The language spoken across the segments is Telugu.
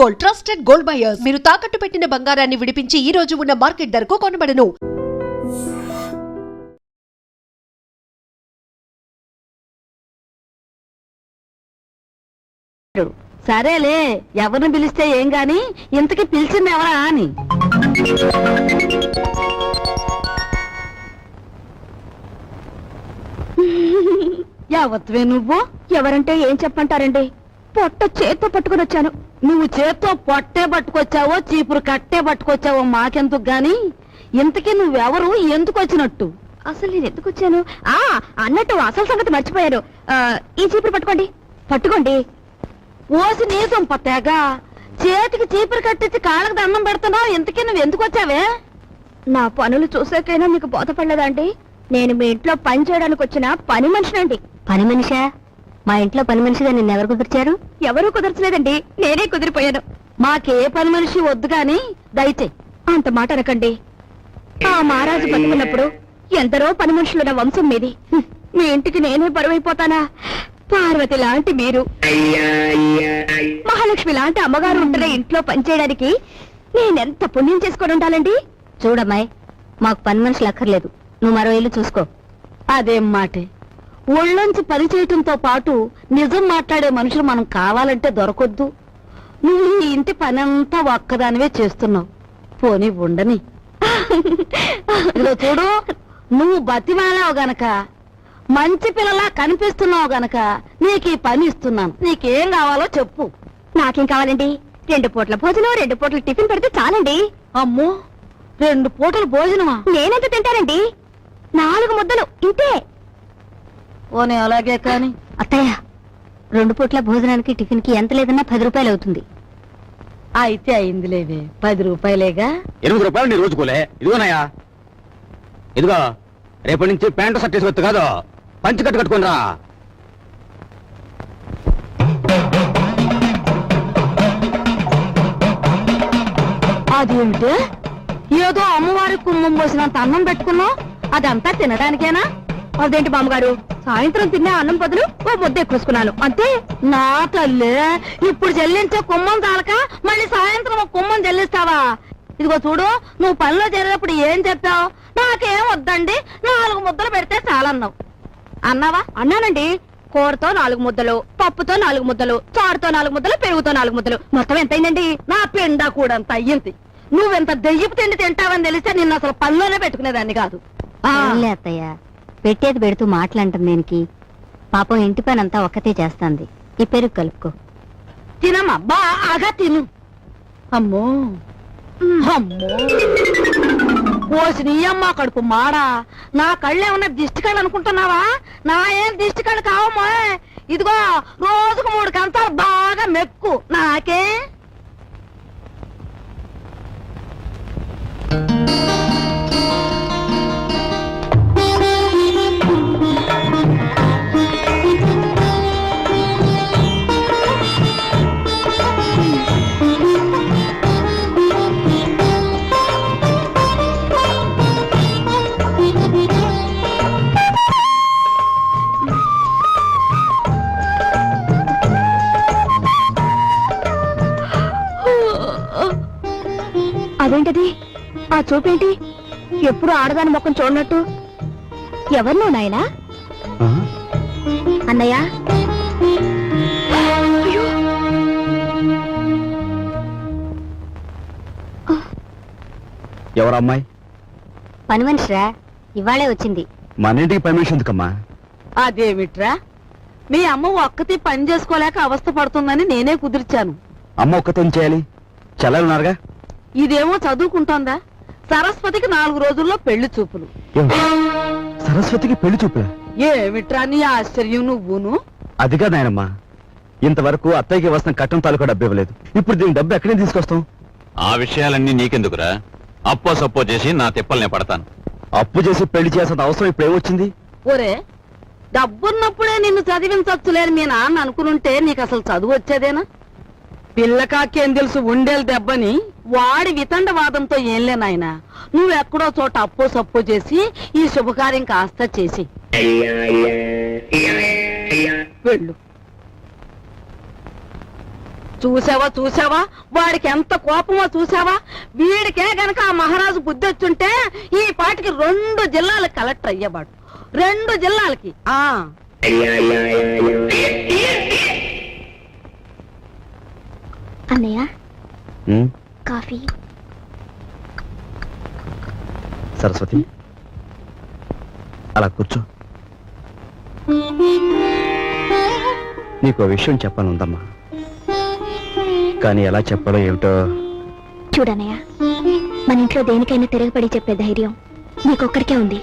Gold, trusted gold buyers. మీరు తాకట్టు పెట్టిన బంగారాన్ని విడిపించి ఈ రోజు ఉన్న మార్కెట్ ధరకు కొనబడను. సరేలే, ఎవరిని పిలిస్తే ఏం గాని ఇంతకి పిలిచింది ఎవరా అని. యావత్వే నువ్వు? ఎవరంటే ఏం చెప్పంటారండి? పొట్ట చేత్తో పట్టుకుని వచ్చాను. నువ్వు చేత్తో పొట్టే పట్టుకొచ్చావో చీపురు కట్టే పట్టుకొచ్చావో మాకెందుకు గాని, ఇంతకీ నువ్వెవరు, ఎందుకు వచ్చినట్టు? అసలు నేను ఎందుకు వచ్చాను? అన్నట్టు అసలు సంగతి మర్చిపోయారు. ఈ చీపురు పట్టుకోండి. పట్టుకోండి. ఓసి నీ సొంప తెగ, చేతికి చీపురు కట్టించి కాళ్ళకి దండం పెడుతున్నావు. ఇంతకీ నువ్వు ఎందుకు వచ్చావే? నా పనులు చూసాకైనా మీకు బోధపడలేదా అండి? నేను మీ ఇంట్లో పని చేయడానికి వచ్చిన పని మనిషినండి. పని మనిషా? మా ఇంట్లో పని మనిషిగా నిన్నెవరు కుదిర్చారు? ఎవరూ కుదర్చలేదండి, నేనే కుదిరిపోయాను. మాకే పని మనిషి వద్దు గాని దయచేయి. అంత మాట అనకండి. ఆ మహారాజు బతుకున్నప్పుడు ఎందరో పని మనుషులున్న వంశం మీది. మీ ఇంటికి నేనే బరువైపోతానా? పార్వతి లాంటి మీరు, మహాలక్ష్మి లాంటి అమ్మగారు ఉంటున్న ఇంట్లో పనిచేయడానికి నేనెంత పుణ్యం చేసుకొని ఉండాలండి? చూడమ్మాయి, మాకు పని మనుషులు అక్కర్లేదు. నువ్వు మరో ఇల్లు చూసుకో. అదేం మాటే, ఒళ్ళొంచి పని చేయటంతో పాటు నిజం మాట్లాడే మనుషులు మనం కావాలంటే దొరకొద్దు. నువ్వు ఈ ఇంటి పనంతా ఒక్కదానివే చేస్తున్నావు. పోనీ ఉండని. ఇదిగో చూడు, నువ్వు బతిమాలావు గనక, మంచి పిల్లలా కనిపిస్తున్నావు గనక నీకు ఈ పని ఇస్తున్నాను. నీకేం కావాలో చెప్పు. నాకేం కావాలండి? 2 పూట్ల భోజనం, 2 పూట్ల టిఫిన్ పెడితే చాలండి. అమ్మో, 2 పూటల భోజనమా? నేనెంత తింటానండి? 4 ముద్దలు ఇంతే. ఓనే అలాగే కాని. అత్తయ్య, 2 పూట్ల భోజనానికి టిఫిన్ కి ఎంత లేదన్నా 10 రూపాయలు అవుతుంది. అయితే అయిందిలేవే, 10 రూపాయలేగా. 8 రూపాయలు నీ రోజుకోలే. ఇదిగోనయ్యా, ఇదిగో రేపటి నుంచి ప్యాంటు షర్ట్ వేసుకోవచ్చు కాదు, పంచి కట్టుకుని రా. అదేమిటే, ఏదో అమ్మవారి కుమ్మం పోసినంత అన్నం పెట్టుకున్నావు, అదంతా తినడానికేనా? అదేంటి బామ్మగారు, సాయంత్రం తినే అన్నం బదులు ఓ ముద్ద ఎక్కువేసుకున్నాను అంతే. నా తల్లి, ఇప్పుడు చెల్లించే కుమ్మం చాలక మళ్ళీ సాయంత్రం ఒక కుమ్మం చెల్లిస్తావా? ఇదిగో చూడు, నువ్వు పనిలో చేరేటప్పుడు ఏం చెప్పావు? నాకేం వద్దండి, 4 ముద్దలు పెడితే చాలన్నావు. అన్నావా? అన్నానండి. కూరతో 4 ముద్దలు, పప్పుతో 4 ముద్దలు, చారుతో 4 ముద్దలు, పెరుగుతో 4 ముద్దలు, మొత్తం ఎంతైందండి? నా పిండా కూడా అంత అయ్యింది. నువ్వెంత దెయ్యపు తిండి తింటావని తెలిస్తే నిన్ను అసలు పనిలోనే పెట్టుకునేదాన్ని కాదు. అత్తయ్య, పెట్టేది పెడుతూ మాటలంటుంది దేనికి? పాపం ఇంటి పని అంతా ఒక్కతే చేస్తాంది. ఈ పెరుగు కలుపుకో. తినమ్మా, బాగా తిను. అమ్మో అమ్మో, పోసి నీ అమ్మ కడుపు మాడా. నా కళ్ళేమన్నా దిష్టి కళ్ళు అనుకుంటున్నావా? నా ఏం దిష్టి కళ్ళు కావమ్మా. ఇదిగో రోజుకు 3 కంచాలు బాగా మెక్కు. నాకే అదేంటది? ఆ చూపేంటి? ఎప్పుడు ఆడదాని ముఖం చూడనట్టు. ఎవరు నాయనా? అన్నయ్య, ఎవరమ్మాయి? పని మనిషిరా, ఇవాళే వచ్చింది. మన ఇంటికి పని మనిషి ఎందుకమ్మా? అదేమిట్రా, మీ అమ్మ ఒక్కతి పని చేసుకోలేక అవస్థ పడుతుందని నేనే కుదిర్చాను. అమ్మ ఒక్కతే చేయాలి, చెల్లెలున్నారుగా. ఇదేమో చదువుకుంటోందా? సరస్వతికి 4 రోజుల్లో పెళ్లి చూపులు. సరస్వతికి పెళ్లి చూపులా? ఏమిట్రా నీ ఆశ్చర్యం నువ్వును? అదిగా నాయనమ్మా, ఇంతవరకు అత్తయ్యకి వస్తున్న కట్టం తాలూకా డబ్బు ఇవ్వలేదు. ఇప్పుడు దీని డబ్బు ఎక్కడి నుంచి తీసుకొస్తాం? ఆ విషయాలన్నీ నీకెందుకురా? అప్పో సప్పో చేసి నా తిప్పల్నే పడతాను. అప్పు చేసి పెళ్లి చేసేంత అవసరం ఇప్పుడు ఏమొచ్చింది? ఒరే, డబ్బున్నప్పుడే నిన్ను చదివించొచ్చులేని మీ నాన్న అనుకునుంటే నీకు అసలు చదువు వచ్చేదేనా? పిల్లకాకేం తెలుసు ఉండేలు దెబ్బని వాడి వితండవాదంతో ఏంలే నాయనా. నువ్వెక్కడో చోట అప్పో సప్పో చేసి ఈ శుభకార్యం కాస్త చేసి వెళ్ళు. చూసావా చూసావా వాడికి ఎంత కోపమో చూసావా? వీడికే గనక ఆ మహారాజు బుద్ధి వచ్చుంటే ఈ పాటికి 2 జిల్లాలకు కలెక్టర్ అయ్యేవాడు. 2 జిల్లాలకి. ఆ అన్నయ్య కాఫీ. సరస్వతి, అలా కూర్చో. నీకు విషయం చెప్పానుందమ్మా, కానీ ఎలా చెప్పాలో ఏమిటో. చూడన్నయ్య, మన ఇంట్లో దేనికైనా తిరగబడి చెప్పే ధైర్యం నీకొక్కడికే ఉంది.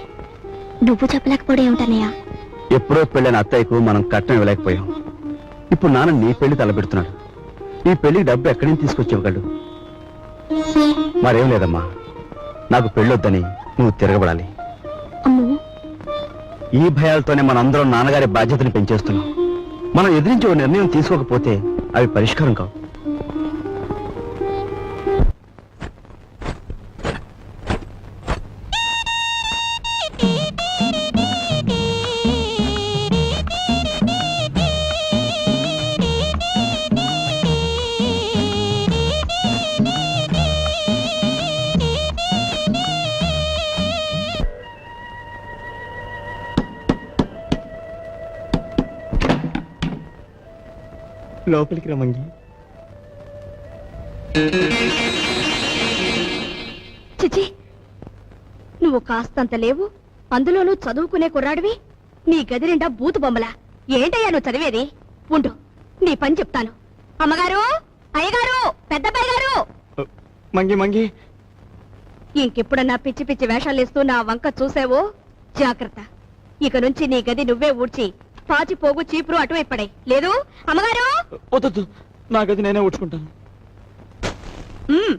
నువ్వు చెప్పలేకపోవడం ఏమిటన్నయ్య? ఎప్పుడో పెళ్ళైన అత్తయ్యకు మనం కట్నం ఇవ్వలేకపోయాం. ఇప్పుడు నాన్న నీ పెళ్లి తలపెడుతున్నాడు. ఈ పెళ్లికి డబ్బు ఎక్కడి నుంచి తీసుకొచ్చేవాడు? మరేం లేదమ్మా, నాకు పెళ్ళొద్దని నువ్వు తిరగబడాలి. అమ్మో, ఈ భయాలతోనే మనందరం నాన్నగారి బాధ్యతను పెంచేస్తున్నాం. మనం ఎదిరించి ఓ నిర్ణయం తీసుకోకపోతే అవి పరిష్కారం కావు. లోపలికి రమ్మంగి. చిచి, నువ్వు కాస్తంత లేవు, అందులోనూ చదువుకునే కుర్రాడివి. నీ గది నిండా బూతు బొమ్మలా. ఏంటయ్యా నువ్వు చదివేది? ఉండు, నీ పని చెప్తాను. అమ్మగారు, అయ్యగారు, పెద్దబ్బాయి గారు. మంగి మంగి, ఇంకెప్పుడన్నా పిచ్చి పిచ్చి వేషాలేస్తూ నా వంక చూసావో జాగ్రత్త. ఇక నుంచి నీ గది నువ్వే ఊడ్చి పాచి పోగు చీపురు అటువైపు పడే. లేదు అమ్మగారు? వద్దు, నా గది నేనే ఊడ్చుకుంటాను. ఉమ్.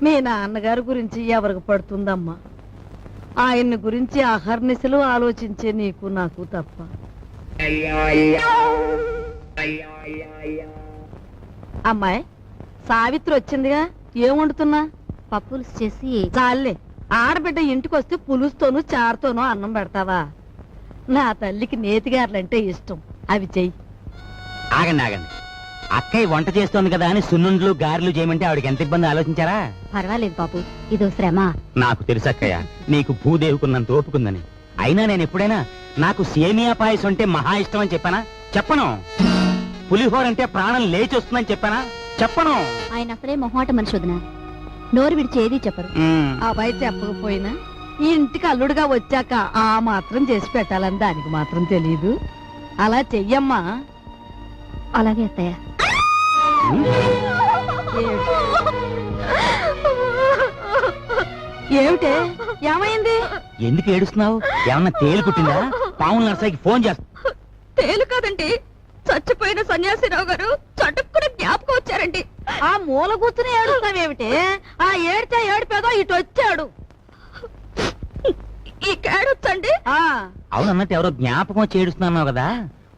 మీ నాన్నగారి గురించి ఎవరికి పడుతుందమ్మా? ఆయన్ని గురించి అహర్నిశలు ఆలోచించే నీకు నాకు తప్ప. అమ్మాయి సావిత్రి వచ్చిందిగా, ఏం వండుతున్నా? పప్పులు చేసి చాలే, ఆడబిడ్డ ఇంటికి వస్తే పులుస్తోనూ చారుతోనూ అన్నం పెడతావా? నా తల్లికి నేతిగారులంటే ఇష్టం, అవి చెయ్యి. ఆగండి ఆగండి, అక్కయ్య వంట చేస్తోంది కదా అని సున్నుండ్లు గారెలు చేయమంటే ఆవిడకి ఎంత ఇబ్బంది ఆలోచించారా? పర్వాలేదు బాబు, ఇదో శ్రమ. నాకు తెలుసు అక్కయ్య, నీకు భూదేవుకున్నంత ఓపుకుందని. అయినా నేను ఎప్పుడైనా నాకు సేమియా పాయసం అంటే మహా ఇష్టం అని చెప్పానా? చెప్పను. పులిహోర అంటే ప్రాణం లేచి వస్తుందని చెప్పానా? చెప్పను. ఆయన అసలే మొహమాట మనిషి వదినా, నోరు విడిచి ఏది చెప్పరు. ఆ అబ్బాయి చెప్పకపోయినా ఈ ఇంటికి అల్లుడుగా వచ్చాక ఆ మాత్రం చేసి పెట్టాలని దానికి మాత్రం తెలీదు. అలా చెయ్యమ్మా. అలాగే అత్తయ్య. ఏమిటే, ఏమైంది? ఎందుకు ఏడుస్తున్నావు? ఏమన్నా తేలు కుట్టిందా? పావుల నర్సాయికి ఫోన్ చేస్తా. తేలు కాదండి, చచ్చిపోయిన సన్యాసిరావు గారు చటుక్కున జ్ఞాపకం వచ్చారండి. ఆ మూల కూర్చుని ఏడుస్తావేమిటి? ఆ ఏడ్చా ఏడిపేదో ఇటు వచ్చాడు. ఈ కేడొచ్చండి. అవునన్నట్టు ఎవరో జ్ఞాపకం వచ్చి ఏడుస్తున్నావు కదా,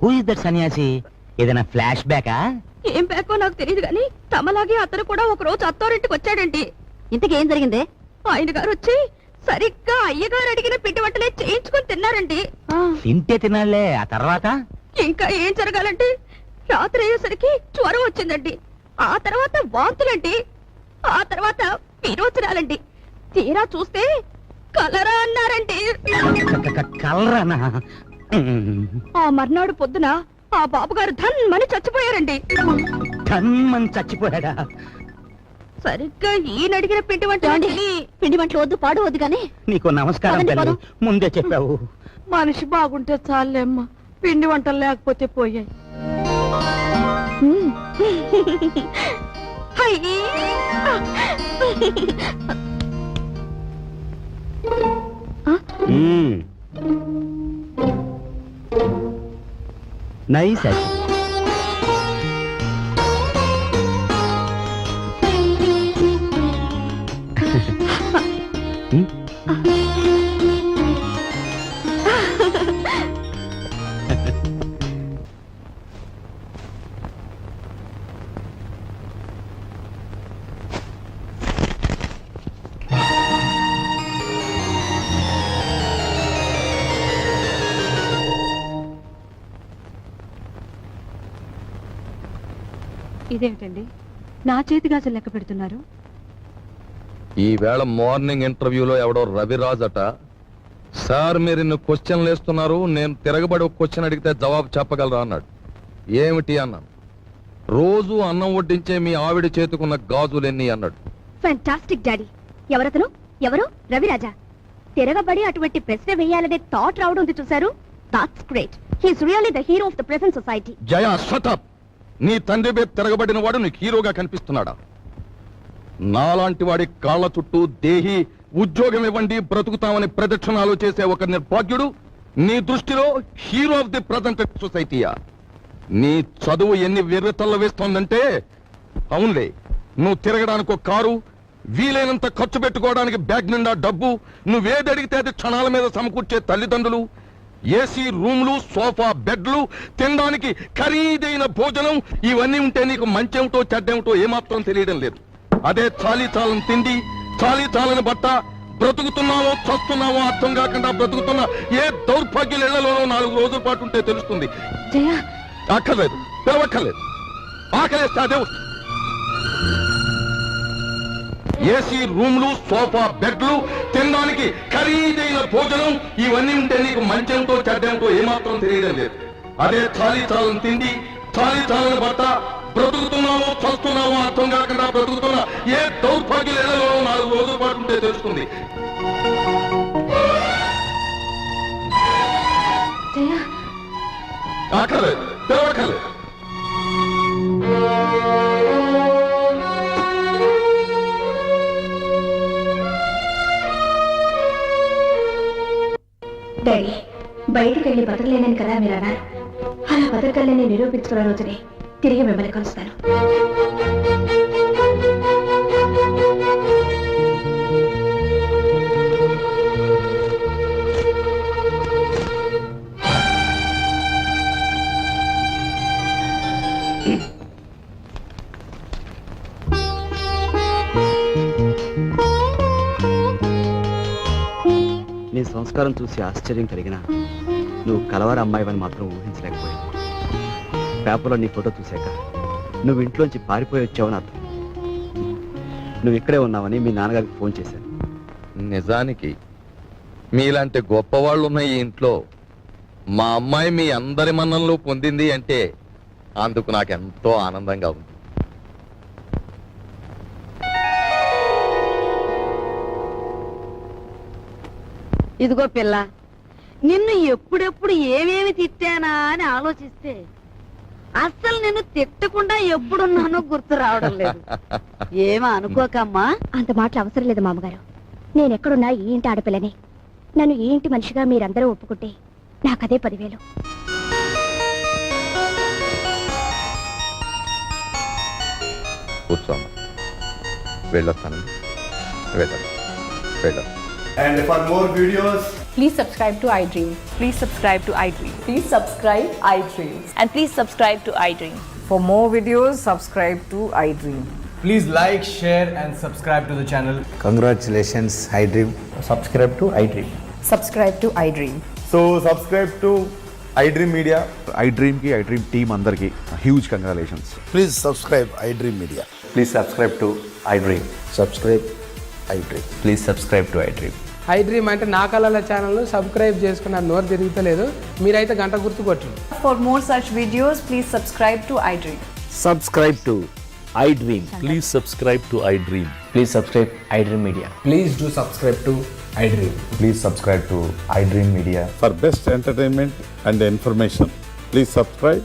హూ ఇస్ దట్ సన్యాసి? ఏదైనా ఫ్లాష్ బ్యాకా? ఏం బ్యాకో నాకు తెలియదు గాని తమలాగే అతను కూడా ఒక రోజు అత్తారింటికి వచ్చాడండి. ఇంతకేం జరిగిందే? ఆయన గారు వచ్చి సరిగ్గా అయ్యగారు అడిగిన పిండి వంటలే చేయించుకొని తిన్నారండి. తింటే తినాలే, ఆ తర్వాత? ఇంకా ఏం జరగాలంటే రాత్రి అయ్యేసరికి జ్వరం వచ్చిందండి. ఆ తర్వాత వాంతులండి. ఆ తర్వాత విరోచనాలండి. తీరా చూస్తే కలరా అన్నారండి. కలరానా? ఆ మర్నాడు పొద్దున ఆ బాబుగారు ధన్మని చచ్చిపోయారండి. ధన్మని చచ్చిపోయాడా? సరిగ్గా ఈయన అడిగిన పిండి వంటలు వద్దు, పాడు వద్దు గాని. నీకు నమస్కారం పదండి, తల్లి, ముందే చెప్పావు. మనిషి బాగుంటే చాలేమ్మా, పిండి వంటలు లేకపోతే పోయాయి. నైస్. ఇదేమిటండి నా చేతి గాజులు లెక్క పెడుతున్నారు? ఈవేళ మార్నింగ్ ఇంటర్వ్యూలో ఎవడో రవిరాజ్ అట, సార్ మీరు ఇన్ని క్వశ్చన్లు వేస్తున్నారు, నేను తిరగబడి ఒక క్వశ్చన్ అడిగితే జవాబు చెప్పగలరా అన్నాడు. ఏమిటి అన్నాను. రోజు అన్నం వడ్డించే మీ ఆవిడ చేతుకున్న గాజులెన్ని అన్నాడు. Fantastic daddy. ఎవరతను? ఎవరు? రవిరాజా. తిరగబడి అటువంటి ప్రశ్న వేయాలనే థాట్ రావడం ఉంది చూశారు? That's great. He's really the hero of the present society. Jaya shut up. నీ తండ్రి మీద తిరగబడిన వాడు నీకు హీరోగా కనిపిస్తున్నాడా? నాలాంటి వాడి కాళ్ల చుట్టూ దేహి ఉద్యోగం ఇవ్వండి బ్రతుకుతామని ప్రదక్షిణాలు చేసే ఒక నిర్భాగ్యుడు నీ దృష్టిలో హీరో ఆఫ్ ది ప్రజెంట్ సొసైటీయా? నీ చదువు ఎన్ని వెర్రెతల్ల వేస్తోందంటే, అవునులే, నువ్వు తిరగడానికి ఒక కారు, వీలైనంత ఖర్చు పెట్టుకోవడానికి బ్యాగ్ నిండా డబ్బు, నువ్వేది అడిగితే అది క్షణాల మీద సమకూర్చే తల్లిదండ్రులు, ఏసీ రూమ్లు, సోఫా బెడ్లు, తినడానికి ఖరీదైన భోజనం, ఇవన్నీ ఉంటే నీకు మంచేమిటో చెడ్డేమిటో ఏమాత్రం తెలియడం లేదు. అదే చాలీ చాలని తిండి, చాలీ చాలని బట్ట, బ్రతుకుతున్నావో చస్తున్నావో అర్థం కాకుండా బ్రతుకుతున్న ఏ దౌర్భాగ్యుల ఇళ్లలోనో 4 రోజుల పాటు ఉంటే తెలుస్తుంది. అక్కర్లేదు, పిలవక్కర్లేదు. ఆకలేస్తే అదే వస్తుంది. ఏసీ రూమ్లు, సోఫా బెడ్లు, తినడానికి ఖరీదైన భోజనం, ఇవన్నీ ఉంటే నీకు మంచేమిటో చెడ్డేమిటో ఏమాత్రం తెలియడం లేదు. అదే చాలీ చాలని తిండి, చాలీ చాలని బట్ట, బ్రతుకుతున్నావో చస్తున్నావో అర్థం కాకుండా బ్రతుకుతున్న ఏ దౌర్భాగ్యుల ఇళ్లలోనో 4 రోజుల పాటు ఉంటే తెలుస్తుంది. అక్కర్లేదు, పిలవక్కర్లేదు. డాడీ, బయటికి వెళ్ళి బతకలేనని కదా మీరు అన్నారు. అలా బతకలేని నిరూపించుకున్న రోజునే తిరిగి మిమ్మల్ని కలుస్తాను. నీ సంస్కారం చూసి ఆశ్చర్యం కలిగినా నువ్వు కలవారి అమ్మాయివని మాత్రం ఊహించలేకపోయావు. పేపర్లో నీ ఫోటో చూశాక నువ్వు ఇంట్లోంచి పారిపోయి వచ్చావని అర్థం. నువ్వు ఇక్కడే ఉన్నావని మీ నాన్నగారికి ఫోన్ చేశాను. నిజానికి మీలాంటి గొప్పవాళ్ళు ఉన్న ఈ ఇంట్లో మా అమ్మాయి మీ అందరి మన్ననలు పొందింది అంటే అందుకు నాకెంతో ఆనందంగా ఉంది. ఇదిగో పిల్ల, నిన్ను ఎప్పుడెప్పుడు ఏమేమి తిట్టానా అని ఆలోచిస్తే అస్సలు నిన్ను తిట్టకుండా ఎప్పుడున్నానో గుర్తు రావడం లేదు. ఏమా అనుకోకమ్మా. అంత మాటలు అవసరం లేదు మామగారు. నేనెక్కడున్నా ఈ ఇంటి ఆడపిల్లని. నన్ను ఈ ఇంటి మనిషిగా మీరందరూ ఒప్పుకుంటే నాకదే 10,000. కూర్చోమ్మా, వెళ్ళొస్తాను. వెళ్ళాలి. And for more videos, please subscribe to iDream. Please subscribe to iDream. Please subscribe iDream. And please subscribe to iDream. For more videos, subscribe to iDream. please like, share and subscribe to the channel. Congratulations, iDream. Subscribe to iDream. Subscribe to iDream. So subscribe to iDream Media. iDream ki iDream team andarki huge congratulations. Please subscribe iDream Media. Please subscribe to iDream. Subscribe iDream. Please subscribe to iDream. iDream అంటే నా కళల ఛానల్ సబ్స్క్రైబ్ చేసుకున్న నోరు తిరుగుతలేదు. మీరైతే గంట గుర్తు కొట్టండి. For more such videos, please subscribe to iDream. Subscribe to iDream. Please subscribe to iDream. Please subscribe iDream Media. Please do subscribe to iDream. Please subscribe to iDream Media. For best entertainment and information, please subscribe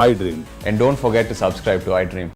iDream. And don't forget to subscribe to iDream.